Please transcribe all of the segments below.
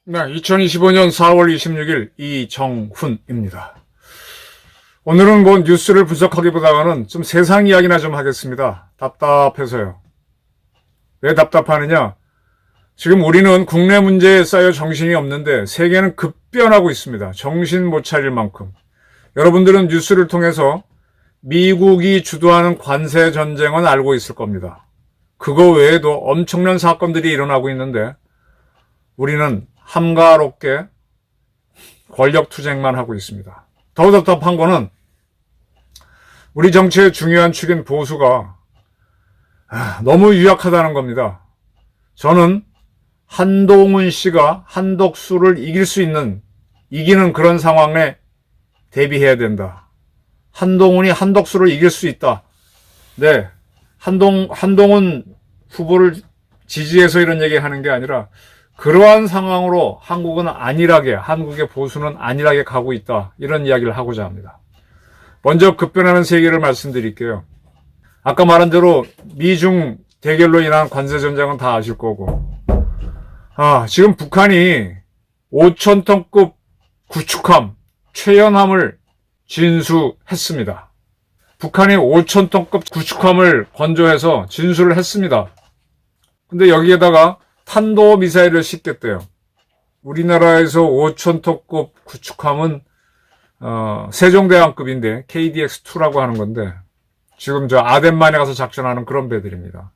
네, 2025년 4월 26일 이정훈입니다. 오늘은 뭐 뉴스를 분석하기보다는 좀 세상 이야기나 좀 하겠습니다. 답답해서요. 왜 답답하느냐? 지금 우리는 국내 문제에 쌓여 정신이 없는데 세계는 급변하고 있습니다. 정신 못 차릴 만큼. 여러분들은 뉴스를 통해서 미국이 주도하는 관세 전쟁은 알고 있을 겁니다. 그거 외에도 엄청난 사건들이 일어나고 있는데 우리는 함가롭게 권력 투쟁만 하고 있습니다. 더 답답한 거는 우리 정치의 중요한 축인 보수가 너무 유약하다는 겁니다. 저는 한동훈 씨가 한덕수를 이기는 그런 상황에 대비해야 된다. 한동훈이 한덕수를 이길 수 있다. 네. 한동훈 후보를 지지해서 이런 얘기 하는 게 아니라 그러한 상황으로 한국의 보수는 안일하게 가고 있다. 이런 이야기를 하고자 합니다. 먼저 급변하는 세계를 말씀드릴게요. 아까 말한 대로 미중 대결로 인한 관세 전쟁은 다 아실 거고. 지금 북한이 5,000톤급 구축함, 최연함을 진수했습니다. 북한이 5,000톤급 구축함을 건조해서 진수를 했습니다. 근데 여기에다가 탄도미사일을 싣겠대요. 우리나라에서 5,000톤급 구축함은 세종대왕급인데 KDX-2라고 하는 건데 지금 저 아덴만에 가서 작전하는 그런 배들입니다.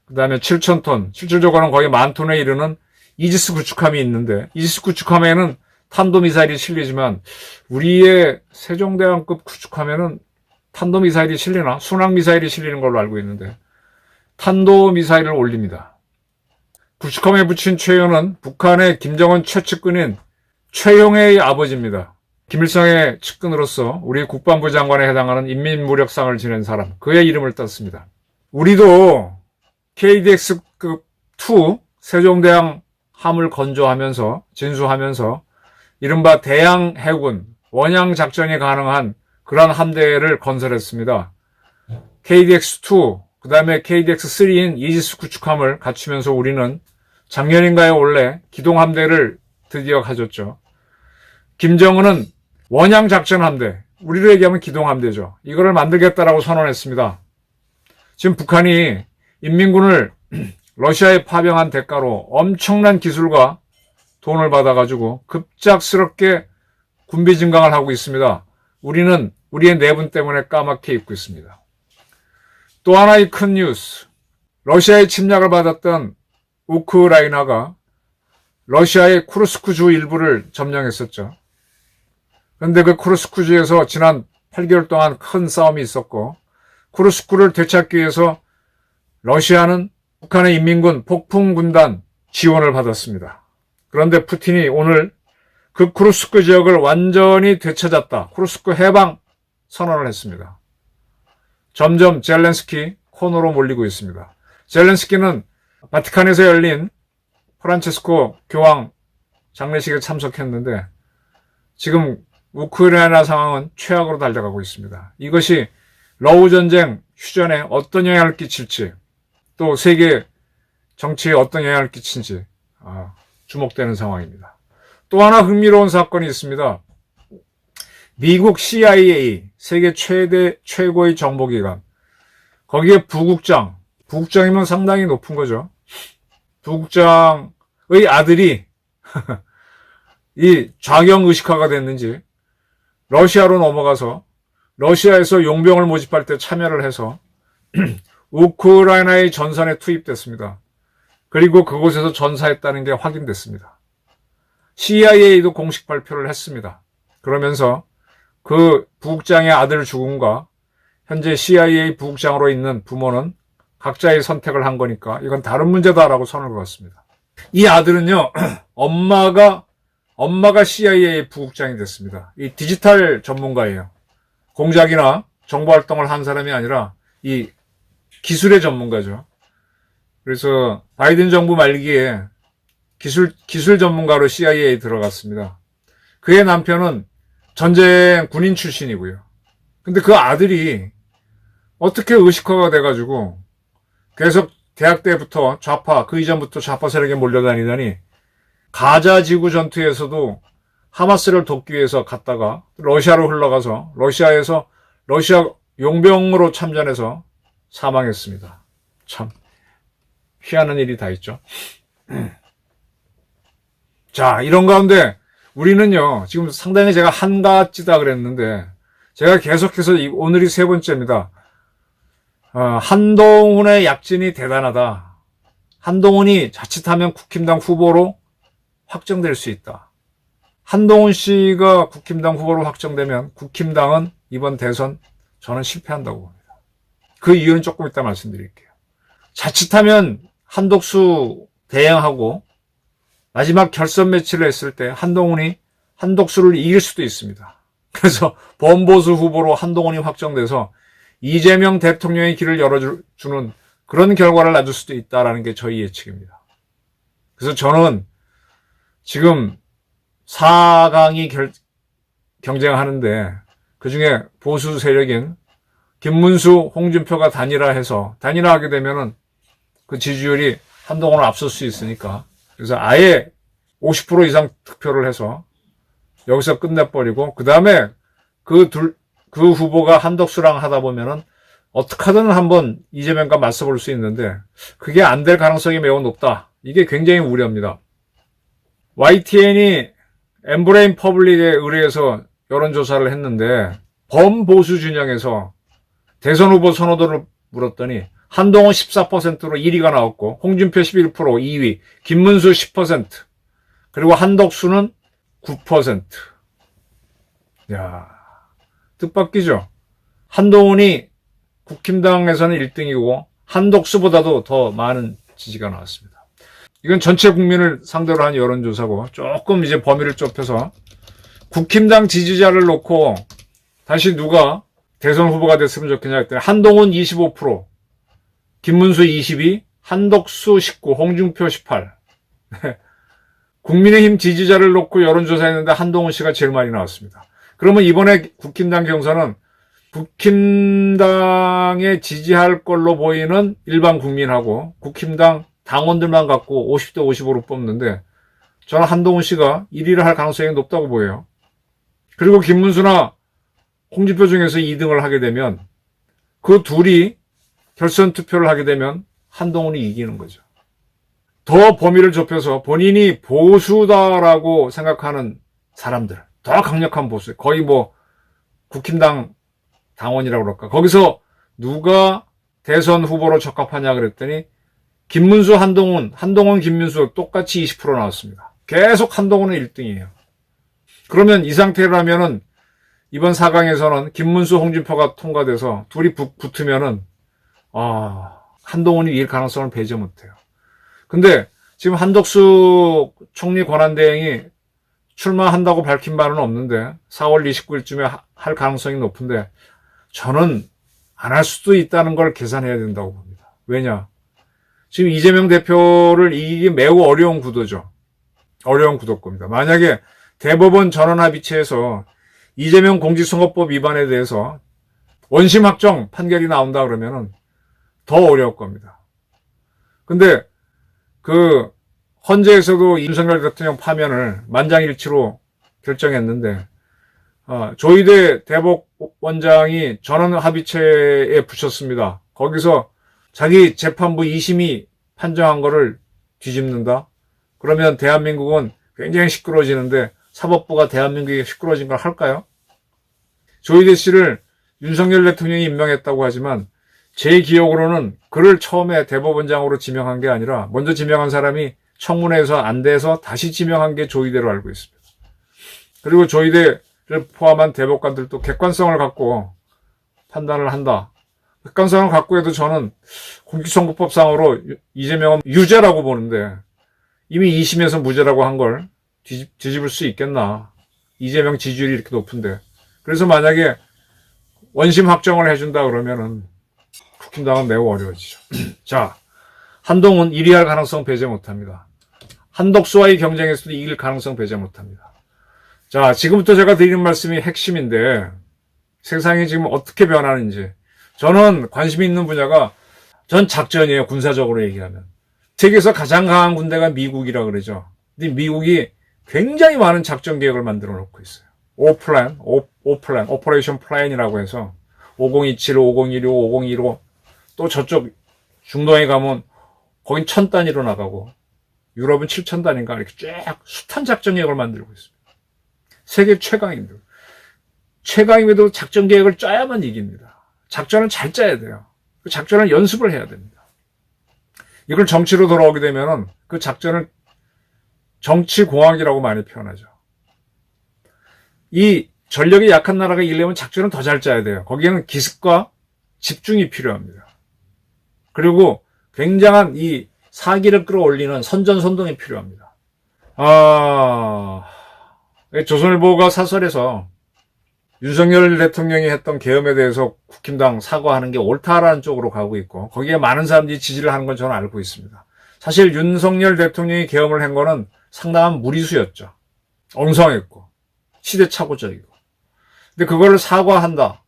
그 다음에 7,000톤, 실질적으로는 거의 10,000톤에 이르는 이지스 구축함이 있는데 이지스 구축함에는 탄도미사일이 실리지만 우리의 세종대왕급 구축함에는 탄도미사일이 실리나 순항미사일이 실리는 걸로 알고 있는데 탄도미사일을 올립니다. 구축함에 붙인 최연은 북한의 김정은 최측근인 최용해의 아버지입니다. 김일성의 측근으로서 우리 국방부 장관에 해당하는 인민무력상을 지낸 사람, 그의 이름을 땄습니다. 우리도 KDX-급 2 세종대왕 함을 건조하면서 진수하면서 이른바 대양 해군 원양 작전이 가능한 그러한 함대를 건설했습니다. KDX-2 그 다음에 KDX-3인 이지스 구축함을 갖추면서 우리는 작년인가에 원래 기동함대를 드디어 가졌죠. 김정은은 원양작전함대, 우리로 얘기하면 기동함대죠. 이거를 만들겠다라고 선언했습니다. 지금 북한이 인민군을 러시아에 파병한 대가로 엄청난 기술과 돈을 받아가지고 급작스럽게 군비 증강을 하고 있습니다. 우리는 우리의 내분 때문에 까맣게 잊고 있습니다. 또 하나의 큰 뉴스, 러시아의 침략을 받았던 우크라이나가 러시아의 쿠르스크주 일부를 점령했었죠. 그런데 그 쿠르스크주에서 지난 8개월 동안 큰 싸움이 있었고 쿠르스크를 되찾기 위해서 러시아는 북한의 인민군 폭풍군단 지원을 받았습니다. 그런데 푸틴이 오늘 그 쿠르스크 지역을 완전히 되찾았다. 쿠르스크 해방 선언을 했습니다. 점점 젤렌스키 코너로 몰리고 있습니다. 젤렌스키는 바티칸에서 열린 프란체스코 교황 장례식에 참석했는데 지금 우크라이나 상황은 최악으로 달려가고 있습니다. 이것이 러우 전쟁 휴전에 어떤 영향을 끼칠지 또 세계 정치에 어떤 영향을 끼친지 주목되는 상황입니다. 또 하나 흥미로운 사건이 있습니다. 미국 CIA, 세계 최고의 정보기관, 거기에 부국장이면 상당히 높은 거죠. 부국장의 아들이 이 좌경의식화가 됐는지 러시아로 넘어가서 러시아에서 용병을 모집할 때 참여를 해서 우크라이나의 전선에 투입됐습니다. 그리고 그곳에서 전사했다는 게 확인됐습니다. CIA도 공식 발표를 했습니다. 그러면서 그 부국장의 아들 죽음과 현재 CIA 부국장으로 있는 부모는 각자의 선택을 한 거니까 이건 다른 문제다라고 선을 그었습니다. 이 아들은요, 엄마가 CIA 부국장이 됐습니다. 이 디지털 전문가예요. 공작이나 정보활동을 한 사람이 아니라 이 기술의 전문가죠. 그래서 바이든 정부 말기에 기술 전문가로 CIA 들어갔습니다. 그의 남편은 전쟁 군인 출신이고요. 근데 그 아들이 어떻게 의식화가 돼가지고 계속 대학 때부터 좌파, 그 이전부터 좌파 세력에 몰려다니더니 가자 지구 전투에서도 하마스를 돕기 위해서 갔다가 러시아로 흘러가서 러시아에서 러시아 용병으로 참전해서 사망했습니다. 참 희한한 일이 다 있죠. 자, 이런 가운데 우리는요, 지금 상당히 제가 한가지다 그랬는데 제가 계속해서 오늘이 세 번째입니다. 한동훈의 약진이 대단하다. 한동훈이 자칫하면 국힘당 후보로 확정될 수 있다. 한동훈 씨가 국힘당 후보로 확정되면 국힘당은 이번 대선 저는 실패한다고 봅니다. 그 이유는 조금 이따 말씀드릴게요. 자칫하면 한독수 대행하고 마지막 결선 매치를 했을 때 한동훈이 한독수를 이길 수도 있습니다. 그래서 범보수 후보로 한동훈이 확정돼서 이재명 대통령의 길을 열어주는 그런 결과를 놔줄 수도 있다라는 게 저희 예측입니다. 그래서 저는 지금 4강이 경쟁하는데 그중에 보수 세력인 김문수, 홍준표가 단일화하게 되면은 그 지지율이 한동훈을 앞설 수 있으니까 그래서 아예 50% 이상 득표를 해서 여기서 끝내버리고 그 다음에 그 후보가 한덕수랑 하다 보면은 어떻게든 한번 이재명과 맞서볼 수 있는데 그게 안 될 가능성이 매우 높다. 이게 굉장히 우려입니다. YTN이 엠브레인 퍼블릭에 의뢰해서 여론조사를 했는데 범보수 진영에서 대선 후보 선호도를 물었더니 한동훈 14%로 1위가 나왔고 홍준표 11% 2위, 김문수 10%, 그리고 한덕수는 9%. 야, 뜻밖이죠. 한동훈이 국힘당에서는 1등이고 한덕수보다도 더 많은 지지가 나왔습니다. 이건 전체 국민을 상대로 한 여론조사고 조금 이제 범위를 좁혀서 국힘당 지지자를 놓고 다시 누가 대선 후보가 됐으면 좋겠냐 했더니 한동훈 25%, 김문수 22, 한덕수 19, 홍준표 18. 국민의힘 지지자를 놓고 여론조사했는데 한동훈 씨가 제일 많이 나왔습니다. 그러면 이번에 국힘당 경선은 국힘당에 지지할 걸로 보이는 일반 국민하고 국힘당 당원들만 갖고 50대 50으로 뽑는데 저는 한동훈 씨가 1위를 할 가능성이 높다고 보여요. 그리고 김문수나 홍준표 중에서 2등을 하게 되면 그 둘이 결선 투표를 하게 되면 한동훈이 이기는 거죠. 더 범위를 좁혀서 본인이 보수다라고 생각하는 사람들, 더 강력한 보수, 거의 뭐 국힘당 당원이라고 그럴까. 거기서 누가 대선 후보로 적합하냐 그랬더니 김문수, 한동훈, 김문수 똑같이 20% 나왔습니다. 계속 한동훈은 1등이에요. 그러면 이 상태라면은 이번 4강에서는 김문수, 홍준표가 통과돼서 둘이 붙으면은 한동훈이 이길 가능성을 배제 못해요. 근데 지금 한덕수 총리 권한대행이 출마한다고 밝힌 바는 없는데 4월 29일쯤에 할 가능성이 높은데 저는 안 할 수도 있다는 걸 계산해야 된다고 봅니다. 왜냐? 지금 이재명 대표를 이기기 매우 어려운 구도죠. 어려운 구도입니다. 만약에 대법원 전원합의체에서 이재명 공직선거법 위반에 대해서 원심 확정 판결이 나온다 그러면은 더 어려울 겁니다. 근데 그 헌재에서도 윤석열 대통령 파면을 만장일치로 결정했는데 조희대 대법원장이 전원합의체에 붙였습니다. 거기서 자기 재판부 2심이 판정한 거를 뒤집는다? 그러면 대한민국은 굉장히 시끄러워지는데 사법부가 대한민국이 시끄러워진 걸 할까요? 조희대 씨를 윤석열 대통령이 임명했다고 하지만 제 기억으로는 그를 처음에 대법원장으로 지명한 게 아니라 먼저 지명한 사람이 청문회에서 안 돼서 다시 지명한 게 조희대로 알고 있습니다. 그리고 조희대를 포함한 대법관들도 객관성을 갖고 판단을 한다. 객관성을 갖고 해도 저는 공직선거법상으로 이재명은 유죄라고 보는데 이미 2심에서 무죄라고 한 걸 뒤집을 수 있겠나. 이재명 지지율이 이렇게 높은데. 그래서 만약에 원심 확정을 해준다 그러면은 국힘당은 매우 어려워지죠. 자, 한동훈 1위 할 가능성 배제 못합니다. 한덕수와의 경쟁에서도 이길 가능성 배제 못합니다. 자, 지금부터 제가 드리는 말씀이 핵심인데 세상이 지금 어떻게 변하는지 저는 관심 있는 분야가 전 작전이에요. 군사적으로 얘기하면. 세계에서 가장 강한 군대가 미국이라 그러죠. 근데 미국이 굉장히 많은 작전 계획을 만들어 놓고 있어요. 오퍼레이션 플랜이라고 해서 5027, 5016, 5015 또 저쪽 중동에 가면 거긴 1000단위로 나가고 유럽은 7000단위인가 이렇게 쫙 숱한 작전 계획을 만들고 있습니다. 세계 최강인들. 최강임에도 작전 계획을 짜야만 이깁니다. 작전은 잘 짜야 돼요. 그 작전을 연습을 해야 됩니다. 이걸 정치로 돌아오게 되면은 그 작전을 정치공학이라고 많이 표현하죠. 이 전력이 약한 나라가 이기려면 작전은 더 잘 짜야 돼요. 거기에는 기습과 집중이 필요합니다. 그리고 굉장한 이 사기를 끌어올리는 선전선동이 필요합니다. 조선일보가 사설에서 윤석열 대통령이 했던 계엄에 대해서 국힘당 사과하는 게 옳다라는 쪽으로 가고 있고 거기에 많은 사람들이 지지를 하는 건 저는 알고 있습니다. 사실 윤석열 대통령이 계엄을 한 거는 상당한 무리수였죠. 엉성했고 시대착오적이고. 근데 그걸 사과한다.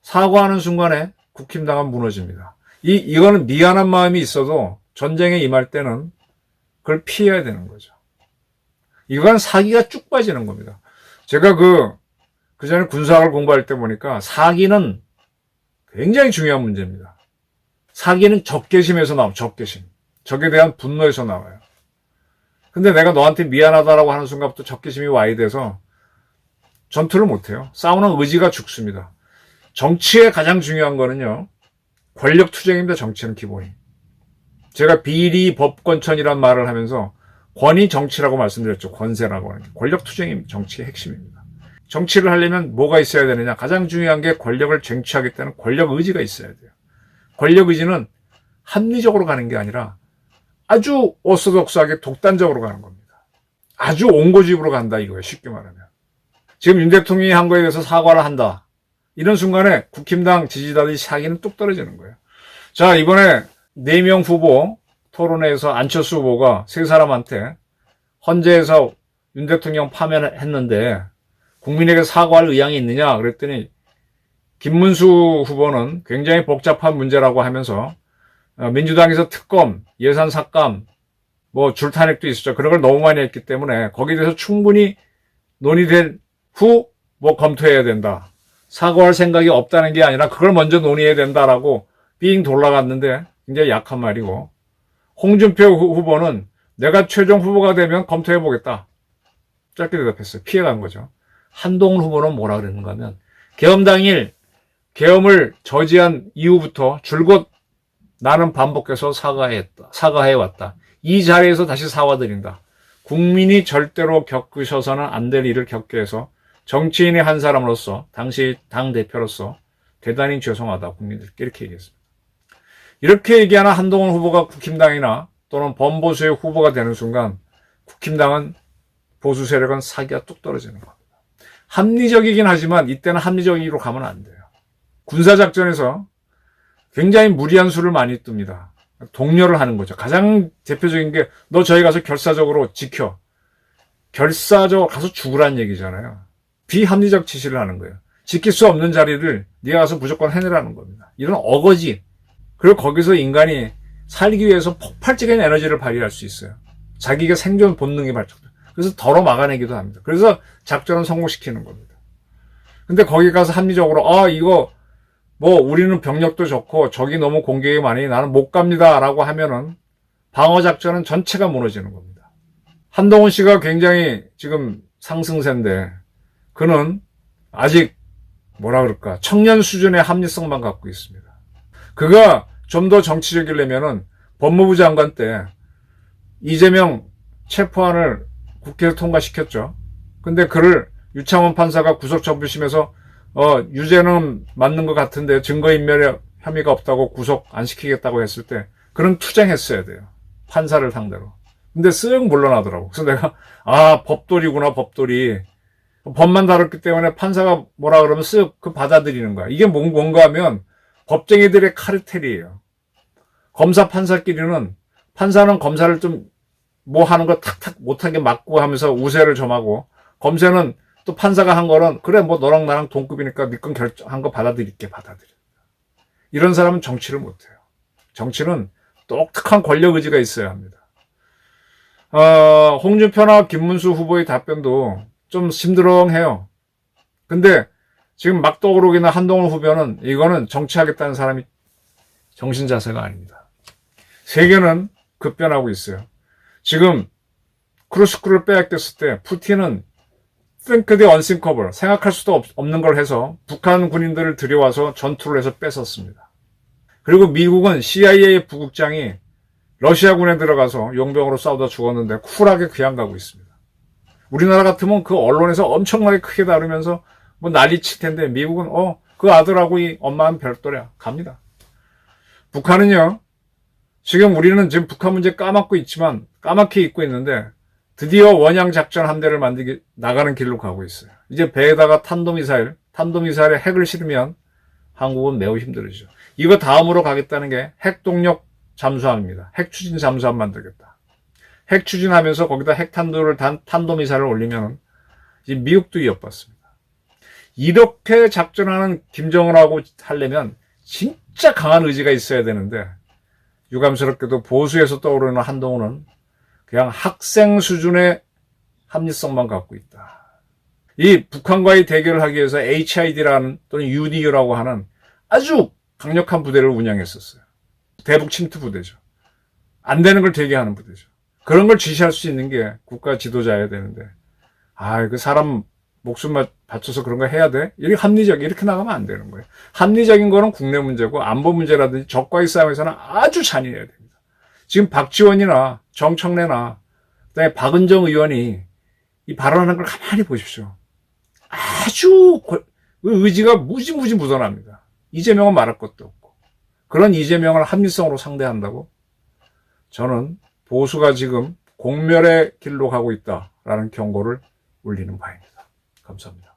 사과하는 순간에 국힘당은 무너집니다. 이거는 미안한 마음이 있어도 전쟁에 임할 때는 그걸 피해야 되는 거죠. 이건 사기가 쭉 빠지는 겁니다. 제가 그 전에 군사학을 공부할 때 보니까 사기는 굉장히 중요한 문제입니다. 사기는 적개심에서 나와요. 적개심. 적에 대한 분노에서 나와요. 근데 내가 너한테 미안하다라고 하는 순간부터 적개심이 와야 돼서 전투를 못해요. 싸우는 의지가 죽습니다. 정치에 가장 중요한 거는요. 권력 투쟁입니다. 정치는 기본이. 제가 비리 법권천이란 말을 하면서 권위 정치라고 말씀드렸죠. 권세라고 하는 게. 권력 투쟁이 정치의 핵심입니다. 정치를 하려면 뭐가 있어야 되느냐. 가장 중요한 게 권력을 쟁취하겠다는 권력 의지가 있어야 돼요. 권력 의지는 합리적으로 가는 게 아니라 아주 오소독스하게 독단적으로 가는 겁니다. 아주 옹고집으로 간다 이거예요. 쉽게 말하면. 지금 윤 대통령이 한 거에 대해서 사과를 한다. 이런 순간에 국힘당 지지자들이 사기는 뚝 떨어지는 거예요. 자, 이번에 4명 후보 토론회에서 안철수 후보가 3사람한테 헌재에서 윤 대통령 파면했는데 국민에게 사과할 의향이 있느냐 그랬더니 김문수 후보는 굉장히 복잡한 문제라고 하면서 민주당에서 특검, 예산 삭감, 줄탄핵도 있었죠. 그런 걸 너무 많이 했기 때문에 거기에 대해서 충분히 논의된 후 검토해야 된다. 사과할 생각이 없다는 게 아니라 그걸 먼저 논의해야 된다라고 삥 돌아갔는데 굉장히 약한 말이고 홍준표 후보는 내가 최종 후보가 되면 검토해보겠다. 짧게 대답했어요. 피해간 거죠. 한동훈 후보는 뭐라 그랬는가 하면 계엄 당일 계엄을 저지한 이후부터 줄곧 나는 반복해서 사과해왔다. 이 자리에서 다시 사과드린다. 국민이 절대로 겪으셔서는 안 될 일을 겪게 해서 정치인의 한 사람으로서 당시 당대표로서 대단히 죄송하다. 국민들께 이렇게 얘기했습니다. 이렇게 얘기하는 한동훈 후보가 국힘당이나 또는 범보수의 후보가 되는 순간 국힘당은 보수 세력은 사기가 뚝 떨어지는 겁니다. 합리적이긴 하지만 이때는 합리적으로 가면 안 돼요. 군사작전에서 굉장히 무리한 수를 많이 뜹니다. 독려를 하는 거죠. 가장 대표적인 게 너 저희 가서 결사적으로 지켜. 결사적으로 가서 죽으란 얘기잖아요. 비합리적 지시를 하는 거예요. 지킬 수 없는 자리를 네가 가서 무조건 해내라는 겁니다. 이런 어거지. 그리고 거기서 인간이 살기 위해서 폭발적인 에너지를 발휘할 수 있어요. 자기가 생존 본능이 발동돼요. 그래서 덜어 막아내기도 합니다. 그래서 작전을 성공시키는 겁니다. 근데 거기 가서 합리적으로 이거 우리는 병력도 좋고 적이 너무 공격이 많으니 나는 못 갑니다 라고 하면은 방어작전은 전체가 무너지는 겁니다. 한동훈 씨가 굉장히 지금 상승세인데 그는 아직 청년 수준의 합리성만 갖고 있습니다. 그가 좀 더 정치적이려면은 법무부 장관 때 이재명 체포안을 국회에서 통과시켰죠. 근데 그를 유창원 판사가 구속처분심에서 유죄는 맞는 것 같은데 증거인멸의 혐의가 없다고 구속 안 시키겠다고 했을 때 그는 투쟁했어야 돼요. 판사를 상대로. 근데 쓱 물러나더라고. 그래서 내가 법돌이구나 법돌이. 법만 다뤘기 때문에 판사가 뭐라 그러면 쓱 받아들이는 거야. 이게 뭔가 하면 법쟁이들의 카르텔이에요. 검사 판사끼리는 판사는 검사를 좀 하는 거 탁탁 못하게 막고 하면서 우세를 점하고 검사는 또 판사가 한 거는 그래 뭐 너랑 나랑 동급이니까 네 건 결정한 거 받아들일게. 이런 사람은 정치를 못해요. 정치는 독특한 권력 의지가 있어야 합니다. 홍준표나 김문수 후보의 답변도 좀 심드렁해요. 근데 지금 막도그록이나 한동훈 후보는 이거는 정치하겠다는 사람이 정신자세가 아닙니다. 세계는 급변하고 있어요. 지금 크루스크를 빼앗겼을 때 푸틴은 think the unthinkable, 생각할 수도 없는 걸 해서 북한 군인들을 들여와서 전투를 해서 뺏었습니다. 그리고 미국은 CIA 부국장이 러시아군에 들어가서 용병으로 싸우다 죽었는데 쿨하게 귀양 가고 있습니다. 우리나라 같으면 그 언론에서 엄청나게 크게 다루면서 뭐 난리 칠 텐데 미국은 그 아들하고 이 엄마는 별도야 갑니다. 북한은요, 지금 우리는 지금 북한 문제 까맣게 잊고 있는데 드디어 원양 작전 함대를 나가는 길로 가고 있어요. 이제 배에다가 탄도미사일에 핵을 실으면 한국은 매우 힘들어지죠. 이거 다음으로 가겠다는 게 핵동력 잠수함입니다. 핵 추진 잠수함 만들겠다. 핵 추진하면서 거기다 핵탄두를 탄도미사일을 올리면 이제 미국도 위협받습니다. 이렇게 작전하는 김정은하고 하려면 진짜 강한 의지가 있어야 되는데 유감스럽게도 보수에서 떠오르는 한동훈은 그냥 학생 수준의 합리성만 갖고 있다. 이 북한과의 대결을 하기 위해서 HID라는 또는 UDU라고 하는 아주 강력한 부대를 운영했었어요. 대북 침투 부대죠. 안 되는 걸 되게 하는 부대죠. 그런 걸 지시할 수 있는 게 국가 지도자여야 되는데 그 사람 목숨 바쳐서 그런 거 해야 돼? 이렇게 나가면 안 되는 거예요. 합리적인 거는 국내 문제고 안보 문제라든지 적과의 싸움에서는 아주 잔인해야 됩니다. 지금 박지원이나 정청래나 그다음에 박은정 의원이 이 발언하는 걸 가만히 보십시오. 아주 의지가 무지무지 묻어납니다. 이재명은 말할 것도 없고 그런 이재명을 합리성으로 상대한다고? 저는 보수가 지금 공멸의 길로 가고 있다라는 경고를 울리는 바입니다. 감사합니다.